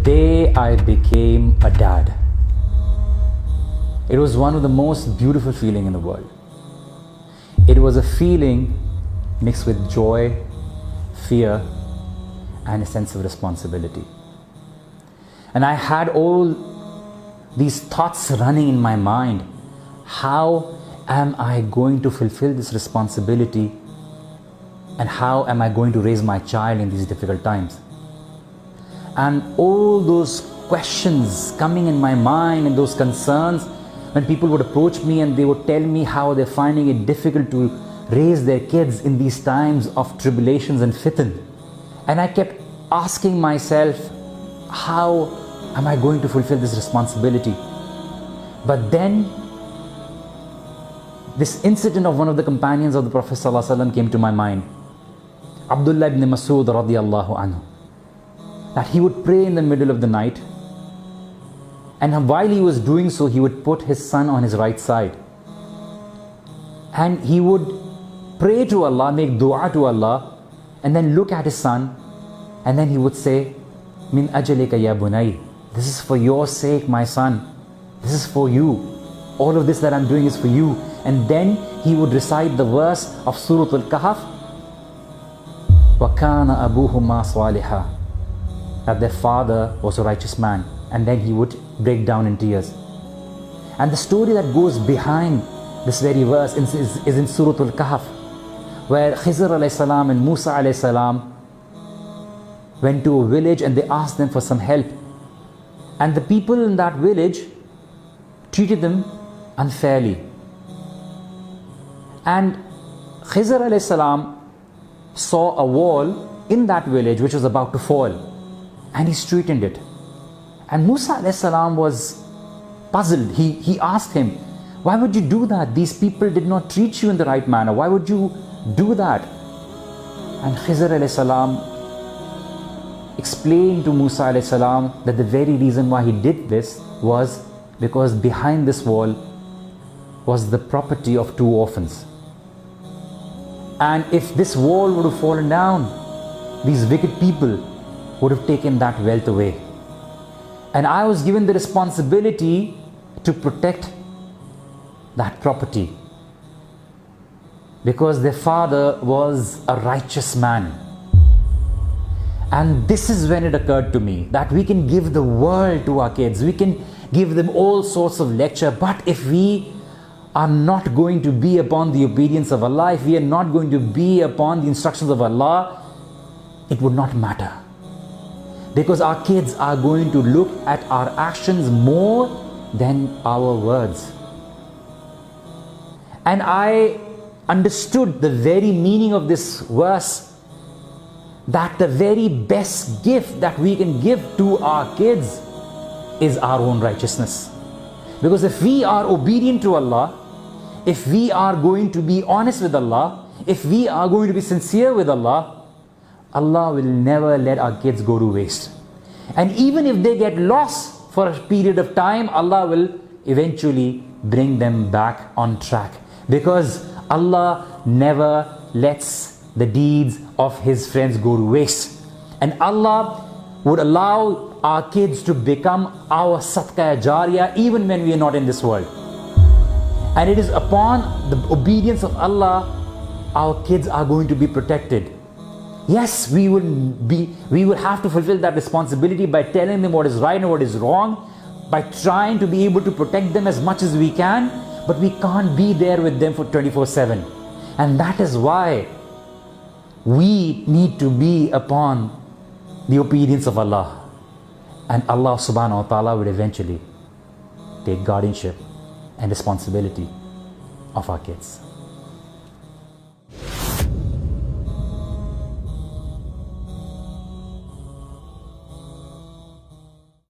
day I became a dad, it was one of the most beautiful feelings in the world. It was a feeling mixed with joy, fear, and a sense of responsibility. And I had all these thoughts running in my mind. How am I going to fulfill this responsibility? And how am I going to raise my child in these difficult times? And all those questions coming in my mind and those concerns, when people would approach me and they would tell me how they're finding it difficult to raise their kids in these times of tribulations and fitan. And I kept asking myself, how am I going to fulfill this responsibility? But then this incident of one of the companions of the Prophet ﷺ came to my mind. Abdullah ibn Mas'ud radiyallahu anhu. That he would pray in the middle of the night, and while he was doing so, he would put his son on his right side, and he would pray to Allah, make dua to Allah, and then look at his son, and then he would say, Min ajalika ya bunay, this is for your sake, my son, this is for you, all of this that I'm doing is for you. And then he would recite the verse of Surah Al-Kahf, وَكَانَ أَبُوهُمَا صَالِحًا, that their father was a righteous man. And then he would break down in tears. And the story that goes behind this very verse is in Surah Al-Kahf, where Khizr alayhi salam and Musa alayhi salam went to a village and they asked them for some help. And the people in that village treated them unfairly. And Khizr alayhi salam saw a wall in that village which was about to fall, and he straightened it. And Musa alayhi salam was puzzled. He asked him, why would you do that? These people did not treat you in the right manner. Why would you do that? And Khizr alayhi salam explained to Musa alayhi salam that the very reason why he did this was because behind this wall was the property of 2 orphans. And if this wall would have fallen down, these wicked people would have taken that wealth away. And I was given the responsibility to protect that property, because their father was a righteous man. And this is when it occurred to me that we can give the world to our kids, we can give them all sorts of lecture, but if we are not going to be upon the obedience of Allah, if we are not going to be upon the instructions of Allah, it would not matter. Because our kids are going to look at our actions more than our words. And I understood the very meaning of this verse, that the very best gift that we can give to our kids is our own righteousness. Because if we are obedient to Allah, if we are going to be honest with Allah, if we are going to be sincere with Allah, Allah will never let our kids go to waste. And even if they get lost for a period of time, Allah will eventually bring them back on track. Because Allah never lets the deeds of His friends go to waste. And Allah would allow our kids to become our sadqa jariyah even when we are not in this world. And it is upon the obedience of Allah our kids are going to be protected. Yes, we will have to fulfill that responsibility by telling them what is right and what is wrong, by trying to be able to protect them as much as we can, but we can't be there with them for 24/7. And that is why we need to be upon the obedience of Allah. And Allah subhanahu wa ta'ala will eventually take guardianship and responsibility of our kids.